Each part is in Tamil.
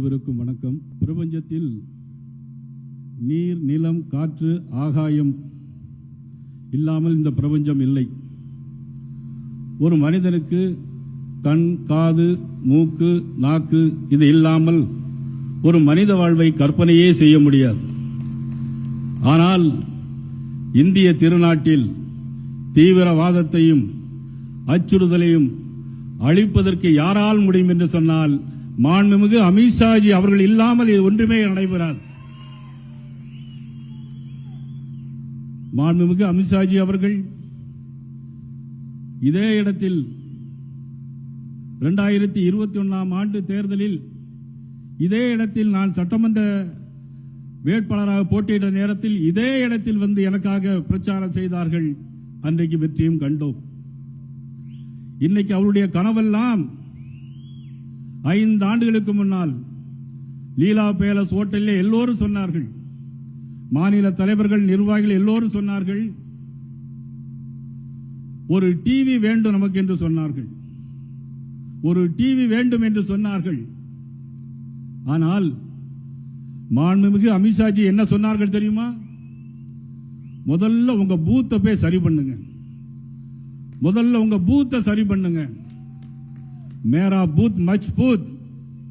அனைவருக்கும் வணக்கம். பிரபஞ்சத்தில் நீர், நிலம், காற்று, ஆகாயம் இல்லாமல் இந்த பிரபஞ்சம் இல்லை. ஒரு மனிதனுக்கு கண், காது, மூக்கு, நாக்கு இது இல்லாமல் ஒரு மனித வாழ்வை கற்பனையே செய்ய முடியாது. ஆனால் இந்திய திருநாட்டில் தீவிரவாதத்தையும் அச்சுறுத்தலையும் அழிப்பதற்கு யாரால் முடியும் என்று சொன்னால் மாண்புமிகு அமித்ஷாஜி அவர்கள் இல்லாமல் இது ஒன்றுமே நடைபெறாது. மாண்புமிகு அமித்ஷாஜி அவர்கள் இதே இடத்தில் 2021 ஆண்டு தேர்தலில் இதே இடத்தில் நான் சட்டமன்ற வேட்பாளராக போட்டியிட்ட நேரத்தில் இதே இடத்தில் வந்து எனக்காக பிரச்சாரம் செய்தார்கள். அன்றைக்கு வெற்றியும் கண்டோம். இன்னைக்கு அவருடைய கனவெல்லாம் 5 ஆண்டுகளுக்கு முன்னால் லீலா பேலஸ் ஹோட்டலில் எல்லோரும் சொன்னார்கள், மாநில தலைவர்கள், நிர்வாகிகள் எல்லோரும் சொன்னார்கள், ஒரு டிவி வேண்டும் நமக்கு என்று சொன்னார்கள், ஒரு டிவி வேண்டும் என்று சொன்னார்கள். ஆனால் மாண்புமிகு அமித்ஷாஜி என்ன சொன்னார்கள் தெரியுமா? முதல்ல உங்க பூத்தை போய் சரி பண்ணுங்க, முதல்ல உங்க பூத்தை சரி பண்ணுங்க, மேரா பூத் மச் பூத்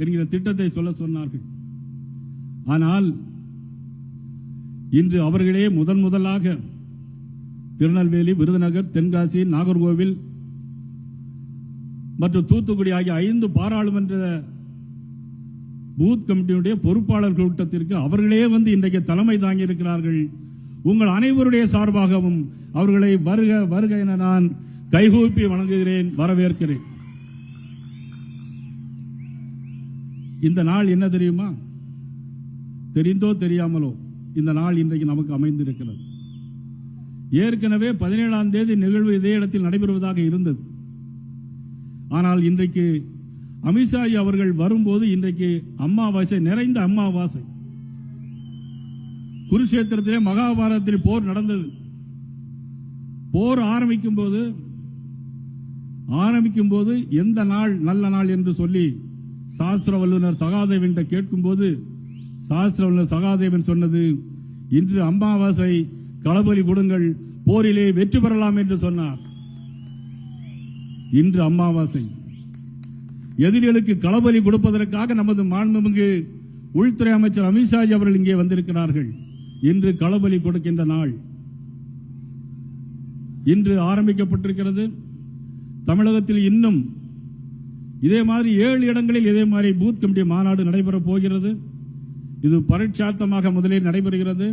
என்கிற திட்டத்தை சொல்ல சொன்னார்கள். ஆனால் இன்று அவர்களே முதலாக திருநெல்வேலி, விருதுநகர், தென்காசி, நாகர்கோவில் மற்றும் தூத்துக்குடி ஆகிய 5 பாராளுமன்ற பூத் கமிட்டியுடைய பொறுப்பாளர் கூட்டத்திற்கு அவர்களே வந்து இன்றைக்கு தலைமை தாங்கி இருக்கிறார்கள். உங்கள் அனைவருடைய சார்பாகவும் அவர்களை வருக வருக என நான் கைகூப்பி வணங்குகிறேன், வரவேற்கிறேன். இந்த நாள் என்ன தெரியுமா? தெரிந்தோ தெரியாமலோ இந்த நாள் இன்றைக்கு நமக்கு அமைந்திருக்கிறது. ஏற்கனவே 17ஆம் தேதி நிகழ்வு இதே இடத்தில் நடைபெறுவதாக இருந்தது. ஆனால் இன்றைக்கு அமித்ஷாஜி அவர்கள் வரும்போது இன்றைக்கு அமாவாசை, நிறைந்த அமாவாசை. குருஷேத்திரத்திலே மகாபாரதத்தில் போர் நடந்தது. போர் ஆரம்பிக்கும் போது எந்த நாள் நல்ல நாள் என்று சொல்லி சாஸ்திர வல்லுநர் சகாதேவன் கேட்கும்போது சாஸ்திர வல்லுநர் சகாதேவன் சொன்னது, இன்று அமாவாசை, களபலி கொடுங்கள், போரிலே வெற்றி பெறலாம் என்று சொன்னார். இன்று அமாவாசை. எதிரிகளுக்கு களபலி கொடுப்பதற்காக நமது மாண்புமிகு உள்துறை அமைச்சர் அமித்ஷாஜி அவர்கள் இங்கே வந்திருக்கிறார்கள். இன்று களபலி கொடுக்கின்ற நாள் இன்று ஆரம்பிக்கப்பட்டிருக்கிறது. தமிழகத்தில் இன்னும் இதே மாதிரி 7 இடங்களில் இதே மாதிரி பூத் கமிட்டி மாநாடு நடைபெறப் போகிறது. இது பரீட்சார்த்தமாக முதலில் நடைபெறுகிறது.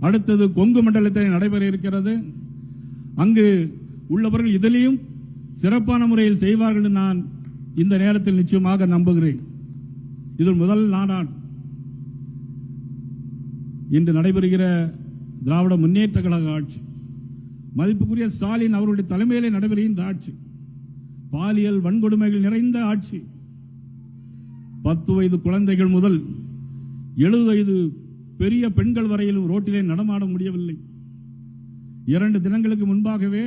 அடுத்தது கொங்கு மண்டலத்தில் நடைபெற இருக்கிறது. அங்கு உள்ளவர்கள் இதிலையும் சிறப்பான முறையில் செய்வார்கள் என்று நான் இந்த நேரத்தில் நிச்சயமாக நம்புகிறேன். இது முதல் நாடான் இன்று நடைபெறுகிற திராவிட முன்னேற்ற கழக ஆட்சி, மதிப்புக்குரிய ஸ்டாலின் அவருடைய தலைமையிலே நடைபெறுகின்ற ஆட்சி, பாலியல் வன்கொடுமைகள் நிறைந்த ஆட்சி. 10 வயது குழந்தைகள் முதல் 70 வயது பெரிய பெண்கள் வரையிலும் ரோட்டிலே நடமாட முடியவில்லை. 2 தினங்களுக்கு முன்பாகவே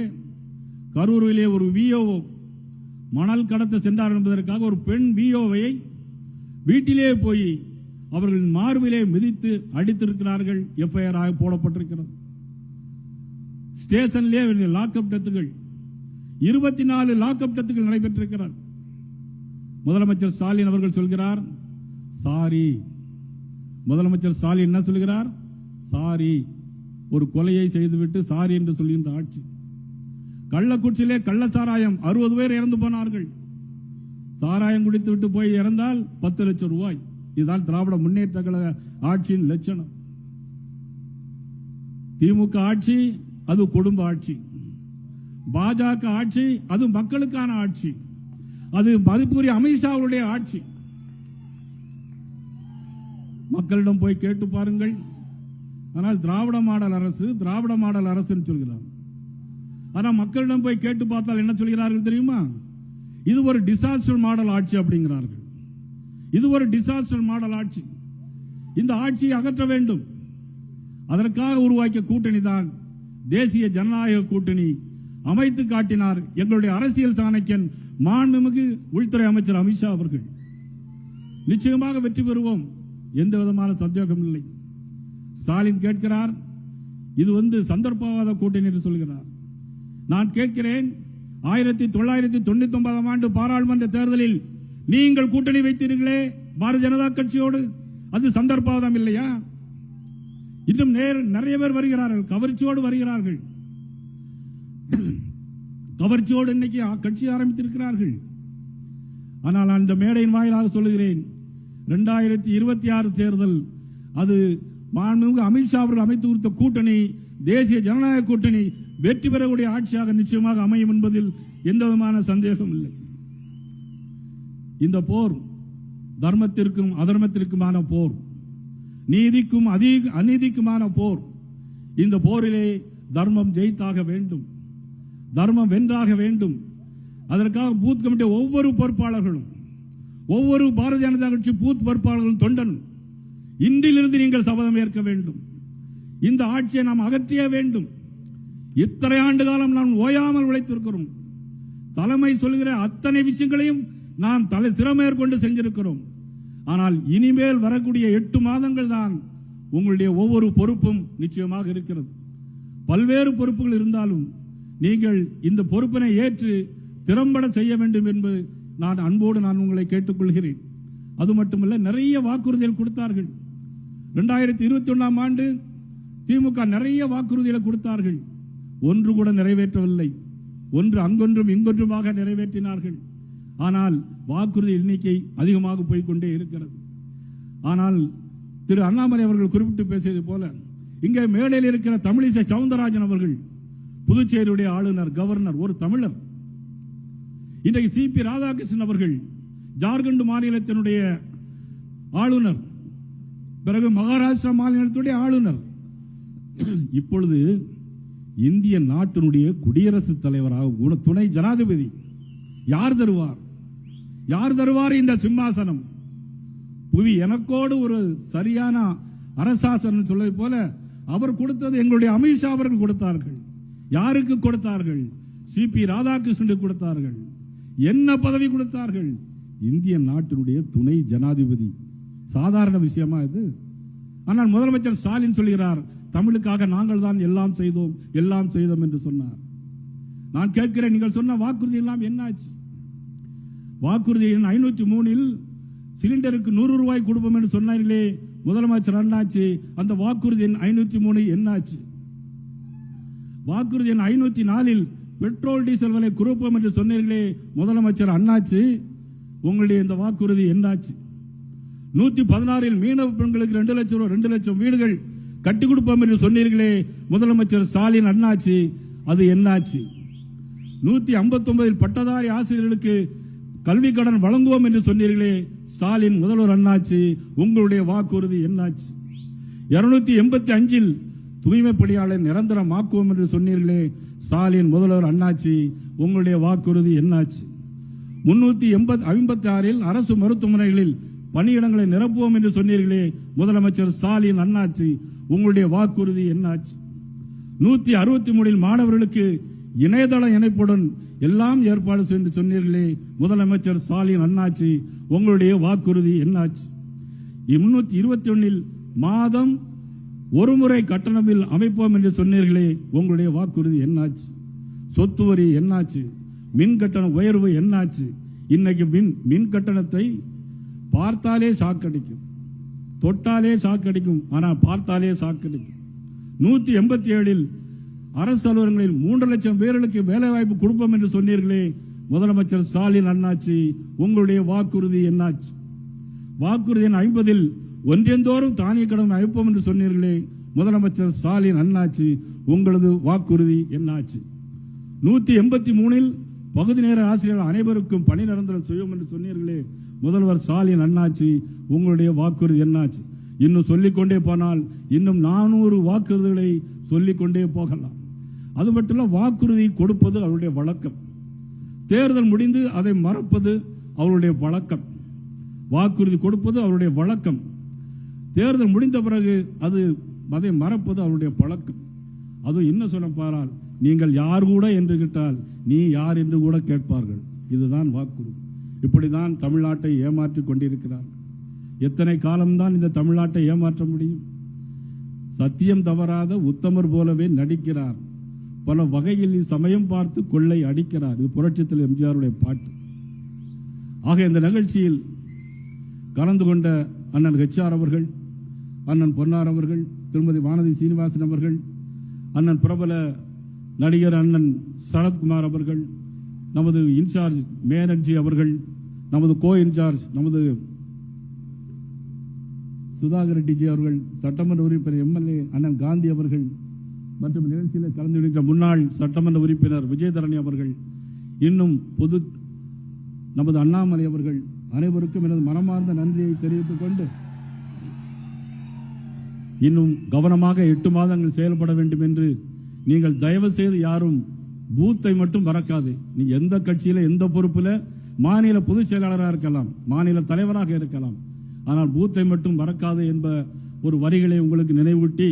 கரூரிலே ஒரு விஓ மணல் கடத்த சென்றார் என்பதற்காக ஒரு பெண் விஓவை வீட்டிலே போய் அவர்களின் மார்பிலே மிதித்து அடித்திருக்கிறார்கள். எஃப்ஐஆர் ஆக போடப்பட்டிருக்கிறது. ஸ்டேஷனிலே லாக்அப் டெத்துகள் 24 லாக்அப் டெத்துகள் நடைபெற்றிருக்கிறார். முதலமைச்சர் ஸ்டாலின் அவர்கள் சொல்கிறார் சாரி. முதலமைச்சர் ஸ்டாலின் என்ன சொல்கிறார்? சாரி. ஒரு கொலையை செய்துவிட்டு சாரி என்று சொல்கின்ற ஆட்சி. கள்ளக்குறிச்சியிலே கள்ளச்சாராயம் 60 பேர் இறந்து போனார்கள். சாராயம் குடித்து விட்டு போய் இறந்தால் 10 லட்சம் ரூபாய். இதுதான் திராவிட முன்னேற்ற கழக ஆட்சியின் லட்சணம். திமுக ஆட்சி அது குடும்ப ஆட்சி. பாஜக ஆட்சி அது மக்களுக்கான ஆட்சி. அது மதிப்புக்குரிய அமித்ஷாவுடைய ஆட்சி. மக்களிடம் போய் கேட்டு பாருங்கள். ஆனால் திராவிட மாடல் அரசு, திராவிட மாடல் அரசுன்னு சொல்கிறார். ஆனால் மக்களிடம் போய் கேட்டு பார்த்தால் என்ன சொல்கிறார்கள் தெரியுமா? இது ஒரு டிசாஸ்டர் மாடல் ஆட்சி அப்படிங்கிறார்கள். இது ஒரு டிசாஸ்டர் மாடல் ஆட்சி. இந்த ஆட்சியை அகற்ற வேண்டும். அதற்காக உருவாக்கிய கூட்டணி தான் தேசிய ஜனநாயக கூட்டணி. அமைத்து காட்டினார் எங்களுடைய அரசியல் சாணக்கியன் மாண்புமிகு உள்துறை அமைச்சர் அமித்ஷா அவர்கள். நிச்சயமாக வெற்றி பெறுவோம், எந்த விதமான சந்தேகம் இல்லை. ஸ்டாலின் கேட்கிறார், இது சந்தர்ப்பவாத கூட்டணி என்று சொல்கிறார். நான் கேட்கிறேன், 1999 ஆண்டு பாராளுமன்ற தேர்தலில் நீங்கள் கூட்டணி வைத்தீர்களே பாரதிய ஜனதா கட்சியோடு, அது சந்தர்ப்பவாதம் இல்லையா? இன்னும் நிறைய பேர் வருகிறார்கள், கவர்ச்சியோடு வருகிறார்கள். கவர்ச்சியோடு இன்னைக்கு கட்சி ஆரம்பித்திருக்கிறார்கள். ஆனால் அந்த மேடையின் வாயிலாக சொல்லுகிறேன், 2026 தேர்தல் அது மாண்புமிகு அமித்ஷா அவர்கள் அமைத்து கொடுத்த கூட்டணி, தேசிய ஜனநாயக கூட்டணி வெற்றி பெறக்கூடிய ஆட்சியாக நிச்சயமாக அமையும் என்பதில் எந்த விதமான சந்தேகம் இல்லை. இந்த போர் தர்மத்திற்கும் அதர்மத்திற்குமான போர், நீதிக்கும் அநீதிக்குமான போர். இந்த போரிலே தர்மம் ஜெயித்தாக வேண்டும், தர்மம் வென்றாக வேண்டும். அதற்காக பூத் கமிட்டி ஒவ்வொரு பொறுப்பாளர்களும், ஒவ்வொரு பாரதிய ஜனதா கட்சி பூத் பொறுப்பாளர்களும், தொண்டன் இன்றிலிருந்து நீங்கள் சபதம் ஏற்க வேண்டும். இந்த ஆட்சியை நாம் அகற்றிய வேண்டும். இத்தனை ஆண்டு காலம் நாம் ஓயாமல் உழைத்திருக்கிறோம். தலைமை சொல்கிற அத்தனை விஷயங்களையும் நாம் சிரமேற்கொண்டு செஞ்சிருக்கிறோம். ஆனால் இனிமேல் வரக்கூடிய 8 மாதங்கள் தான் உங்களுடைய ஒவ்வொரு பொறுப்பும் நிச்சயமாக இருக்கிறது. பல்வேறு பொறுப்புகள் இருந்தாலும் நீங்கள் இந்த பொறுப்பினை ஏற்று திறம்பட செய்ய வேண்டும் என்பது அன்போடு உங்களை கேட்டுக்கொள்கிறேன். அது மட்டுமல்ல, நிறைய வாக்குறுதிகள் கொடுத்தார்கள். 2021 ஆண்டு திமுக நிறைய வாக்குறுதிகளை கொடுத்தார்கள், ஒன்று கூட நிறைவேற்றவில்லை. ஒன்று அங்கொன்றும் இங்கொன்றுமாக நிறைவேற்றினார்கள். ஆனால் வாக்குறுதி எண்ணிக்கை அதிகமாக போய்கொண்டே இருக்கிறது. ஆனால் திரு அண்ணாமலை அவர்கள் குறிப்பிட்டு பேசியது போல, இங்கே மேடையில் இருக்கிற தமிழிசை சவுந்தரராஜன் அவர்கள் புதுச்சேரியுடைய ஆளுநர், கவர்னர், ஒரு தமிழர். இன்றைக்கு சிபி ராதாகிருஷ்ணன் அவர்கள் ஜார்க்கண்ட் மாநிலத்தினுடைய ஆளுநர், பிறகு மகாராஷ்டிரா மாநிலத்துடைய ஆளுநர். இப்பொழுது இந்திய நாட்டினுடைய குடியரசுத் தலைவராக துணை ஜனாதிபதி யார் தருவார்? யார் தருவார் இந்த சிம்மாசனம்? புவி எனக்கோடு ஒரு சரியான அரசாசனம் சொல்வது போல அவர் கொடுத்தது எங்களுடைய அமித்ஷா அவர்கள் கொடுத்தார்கள். யாருக்கு கொடுத்தார்கள்? சிபி ராதாகிருஷ்ணனுக்கு கொடுத்தார்கள். என்ன பதவி கொடுத்தார்கள்? இந்திய நாட்டினுடைய துணை ஜனாதிபதி. சாதாரண விஷயமா இது? ஆனால் முதலமைச்சர் ஸ்டாலின் சொல்கிறார், தமிழுக்காக நாங்கள் தான் எல்லாம் செய்தோம் என்று சொன்னார். நான் கேட்கிறேன், நீங்கள் சொன்ன வாக்குறுதி எல்லாம் என்னாச்சு? வாக்குறுதி 503 சிலிண்டருக்கு 100 ரூபாய் கொடுப்போம் என்று சொன்னார்களே முதலமைச்சர், அண்ணாச்சு அந்த வாக்குறுதி 503 என்னாச்சு? வாக்குறுதி 504 பெட்ரோல் டீசல் விலை குறைப்போம் என்று சொன்னீர்களே முதலமைச்சர், அண்ணாச்சு உங்களுடைய இந்த வாக்குறுதி என்னாச்சு? 116 மீனவ பெண்களுக்கு 2 லட்சம் ரூபாய் 2 லட்சம் வீடுகள் கட்டி கொடுப்போம் என்று சொன்னீர்களே முதலமைச்சர் ஸ்டாலின், அண்ணாச்சு அது என்னாச்சு? 159 பட்டதாரி ஆசிரியர்களுக்கு கல்வி கடன் வழங்குவோம் என்று சொன்னீர்களே ஸ்டாலின் முதல்வர், அண்ணாச்சு உங்களுடைய வாக்குறுதி என்னாச்சு? 285 தூய்மை பணியாளர் நிரந்தரமாக்குவோம் என்று சொன்னீர்களே ஸ்டாலின் முதல்வர், அண்ணாச்சு உங்களுடைய வாக்குறுதி என்னாச்சு? 356 அரசு மருத்துவமனைகளில் பணியிடங்களை நிரப்புவோம் என்று சொன்னீர்களே முதலமைச்சர் ஸ்டாலின், அண்ணாச்சு உங்களுடைய வாக்குறுதி என்னாச்சு? 163 மாணவர்களுக்கு இணையதள இணைப்புடன் எல்லாம் ஏற்பாடு செய்து சொன்னீர்களே முதலமைச்சர் ஸ்டாலின், அண்ணாச்சு உங்களுடைய வாக்குறுதி என்னாச்சு? 321 மாதம் ஒரு முறை கட்டணமில் அமைப்போம் என்று சொன்னீர்களே உங்களுடைய வாக்குறுதி என்னாச்சு? சொத்து வரி என்னாச்சு? மின் கட்டண உயர்வு என்னாச்சு? இன்னைக்கு மின் கட்டணத்தை பார்த்தாலே சாக்கடிக்கும், தொட்டாலே சாக்கடிக்கும், ஆனால் பார்த்தாலே சாக்கடிக்கும். 187 அரசு அலுவலகங்களில் 3 லட்சம் பேர்களுக்கு வேலை வாய்ப்பு கொடுப்போம் என்று சொன்னீர்களே முதலமைச்சர் ஸ்டாலின், அண்ணாச்சு உங்களுடைய வாக்குறுதி என்னாச்சு? வாக்குறுதி 50 ஒன்றியந்தோறும் தானிய கடன் அழைப்போம் என்று சொன்னீர்களே முதலமைச்சர் ஸ்டாலின், அண்ணாச்சு உங்களது வாக்குறுதி என்னாச்சு? 183 பகுதி நேர ஆசிரியர்கள் அனைவருக்கும் பணி நிரந்தரம் செய்வோம் என்று சொன்னீர்களே முதல்வர் ஸ்டாலின், அண்ணாச்சு உங்களுடைய வாக்குறுதி என்னாச்சு? இன்னும் சொல்லிக்கொண்டே போனால் இன்னும் 400 வாக்குறுதிகளை சொல்லிக்கொண்டே போகலாம். அது மட்டுமல்ல, வாக்குறுதி கொடுப்பது அவருடைய வழக்கம், தேர்தல் முடிந்து அதை மறப்பது அவருடைய வழக்கம். வாக்குறுதி கொடுப்பது அவருடைய வழக்கம், தேர்தல் முடிந்த பிறகு அதை மறப்பது அவருடைய பழக்கம். அது என்ன சொல்ல பாரால், நீங்கள் யார் கூட என்று கேட்டால் நீ யார் என்று கூட கேட்பார்கள். இதுதான் வாக்குறுதி. இப்படிதான் தமிழ்நாட்டை ஏமாற்றிக் கொண்டிருக்கிறார். எத்தனை காலம்தான் இந்த தமிழ்நாட்டை ஏமாற்ற முடியும்? சத்தியம் தவறாத உத்தமர் போலவே நடிக்கிறார், பல வகையில் சமயம் பார்த்து கொள்ளை அடிக்கிறார். இது புரட்சித்தில் எம்ஜிஆருடைய பாட்டு. ஆக இந்த நிகழ்ச்சியில் கலந்து கொண்ட அண்ணன் ஹெச்ஆர் அவர்கள், அண்ணன் பொன்னார் அவர்கள், திருமதி வானதி சீனிவாசன் அவர்கள், அண்ணன் பிரபல நடிகர் அண்ணன் சரத்குமார் அவர்கள், நமது இன்சார்ஜ் மேனர்ஜி அவர்கள், நமது கோ இன்சார்ஜ் நமது சுதாகர் ரெட்டிஜி அவர்கள், சட்டமன்ற உறுப்பினர் எம்எல்ஏ அண்ணன் காந்தி அவர்கள் மற்றும் நிகழ்ச்சியில் கலந்து கொண்ட முன்னாள் சட்டமன்ற உறுப்பினர் விஜயதரணி அவர்கள், இன்னும் பொது நமது அண்ணாமலை அவர்கள், அனைவருக்கும் எனது மனமார்ந்த நன்றியை தெரிவித்துக் கொண்டு, இன்னும் கவனமாக 8 மாதங்கள் செயல்பட வேண்டும் என்று நீங்கள் தயவு செய்து யாரும் பூத்தை மட்டும் மறக்காது. நீ எந்த கட்சியில எந்த பொறுப்புல மாநில பொதுச் செயலாளராக இருக்கலாம், மாநில தலைவராக இருக்கலாம், ஆனால் பூத்தை மட்டும் மறக்காது என்ப ஒரு வரிகளை உங்களுக்கு நினைவூட்டி,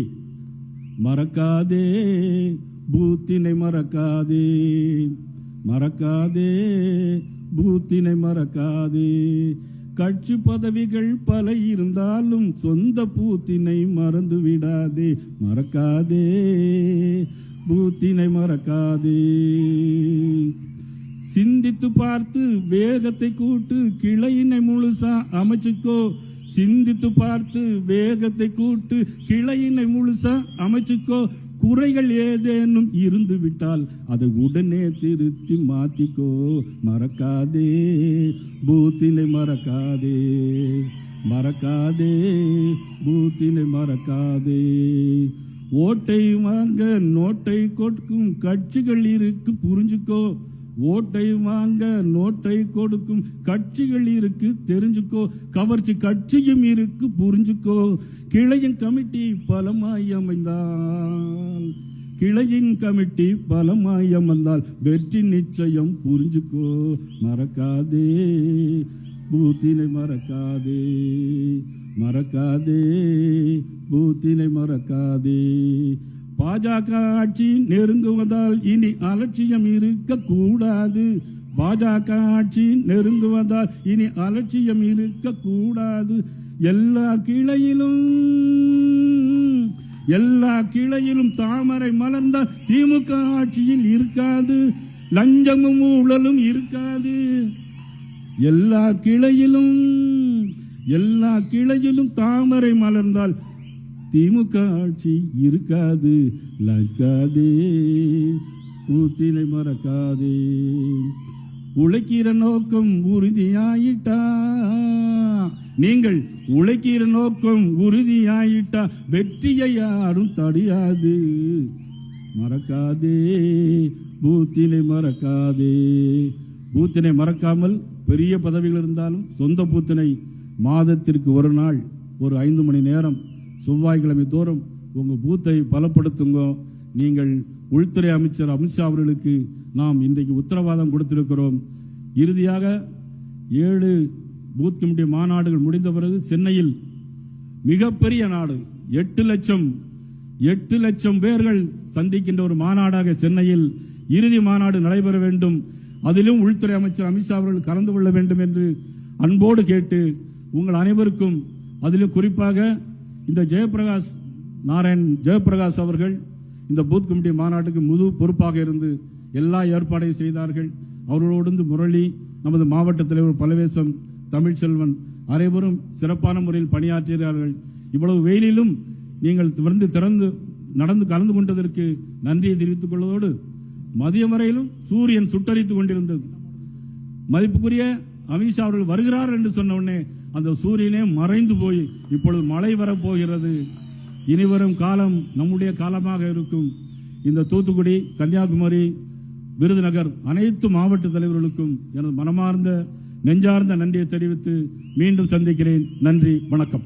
மறக்காதே பூத்தினை மறக்காதே, மறக்காதே பூத்தினை மறக்காதே, கட்சி பதவிகள் பல இருந்தாலும் சொந்த பூத்தினை மறந்து விடாதே, மறக்காதே பூத்தினை மறக்காதே. சிந்தித்து பார்த்து வேகத்தை கூட்டு, கிளையினை முழுசா அமைச்சுக்கோ, சிந்தித்து பார்த்து வேகத்தை கூட்டு, கிளையினை முழுசா அமைச்சுக்கோ, குறைகள் ஏதேனும் இருந்து விட்டால் அதை உடனே திருத்தி மாத்திக்கோ, மறக்காதே பூத்தினை மறக்காதே, மறக்காதே பூத்தினை மறக்காதே. ஓட்டை வாங்க நோட்டை கொடுக்கும் கட்சிகள் இருக்கு புரிஞ்சுக்கோ, ஓட்டை வாங்க நோட்டை கொடுக்கும் கட்சிகள் இருக்கு தெரிஞ்சுக்கோ, கவர்ச்சி கட்சியும் இருக்கு புரிஞ்சுக்கோ, கிளையின் கமிட்டி பலமாய் அமைந்தால், கிளையின் கமிட்டி பலமாய் அமைந்தால் வெற்றி நிச்சயம் புரிஞ்சுக்கோ, மறக்காதே பூத்தினை மறக்காதே, மறக்காதே பூத்தினை மறக்காதே. பாஜக ஆட்சி நெருங்குவதால் இனி அலட்சியம் இருக்க கூடாது, பாஜக ஆட்சி நெருங்குவதால் இனி அலட்சியம் இருக்க கூடாது. எல்லா கிளையிலும் தாமரை மலர்ந்தால் திமுக ஆட்சியில் இருக்காது, லஞ்சமும் ஊழலும் இருக்காது. எல்லா கிளையிலும் தாமரை மலர்ந்தால் திமுக ஆட்சி இருக்காது, லஞ்சாதே பூத்தினை மறக்காதே. உழைக்கிற நோக்கம் உறுதியாயிட்டா, நீங்கள் உழைக்கிற நோக்கம் உறுதியாயிட்டா வெற்றியை யாரும் தடையாது, மறக்காதே பூத்தினை மறக்காதே. பூத்தினை மறக்காமல் பெரிய பதவிகள் இருந்தாலும் சொந்த பூத்தினை மாதத்திற்கு ஒரு நாள் ஒரு 5 மணி நேரம் செவ்வாய்க்கிழமை தோறும் உங்க பூத்தை பலப்படுத்துங்க. நீங்கள் உள்துறை அமைச்சர் அமித்ஷா அவர்களுக்கு நாம் இன்றைக்கு உத்தரவாதம் கொடுத்திருக்கிறோம். இறுதியாக 7 பூத் கமிட்டி மாநாடுகள் முடிந்த பிறகு சென்னையில் மிகப்பெரிய நாடு 8 லட்சம் பேர்கள் சந்திக்கின்ற ஒரு மாநாடாக சென்னையில் இறுதி மாநாடு நடைபெற வேண்டும். அதிலும் உள்துறை அமைச்சர் அமித்ஷா அவர்கள் கலந்து கொள்ள வேண்டும் என்று அன்போடு கேட்டு, உங்கள் அனைவருக்கும் அதிலும் குறிப்பாக இந்த ஜெயபிரகாஷ் அவர்கள் இந்த பூத் கமிட்டி மாநாட்டுக்கு முழு பொறுப்பாக இருந்து எல்லா ஏற்பாடையும் செய்தார்கள். அவர்களோடு முரளி, நமது மாவட்ட தலைவர் பலவேசம், தமிழ்ச்செல்வன் அனைவரும் சிறப்பான முறையில் பணியாற்றினார்கள். இவ்வளவு வெயிலிலும் நீங்கள் வந்து நடந்து கலந்து கொண்டதற்கு நன்றியை தெரிவித்துக் கொள்வதோடு, மதியம் வரையிலும் சூரியன் சுட்டரித்துக் கொண்டிருந்தது. மதிப்புக்குரிய அமித்ஷா அவர்கள் வருகிறார் என்று சொன்ன உடனே அந்த சூரியனே மறைந்து போய் இப்பொழுது மழை வரப்போகிறது. இனிவரும் காலம் நம்முடைய காலமாக இருக்கும். இந்த தூத்துக்குடி, கன்னியாகுமரி, விருதுநகர் அனைத்து மாவட்ட தலைவர்களுக்கும் எனது மனமார்ந்த நெஞ்சார்ந்த நன்றியை தெரிவித்து மீண்டும் சந்திக்கிறேன். நன்றி, வணக்கம்.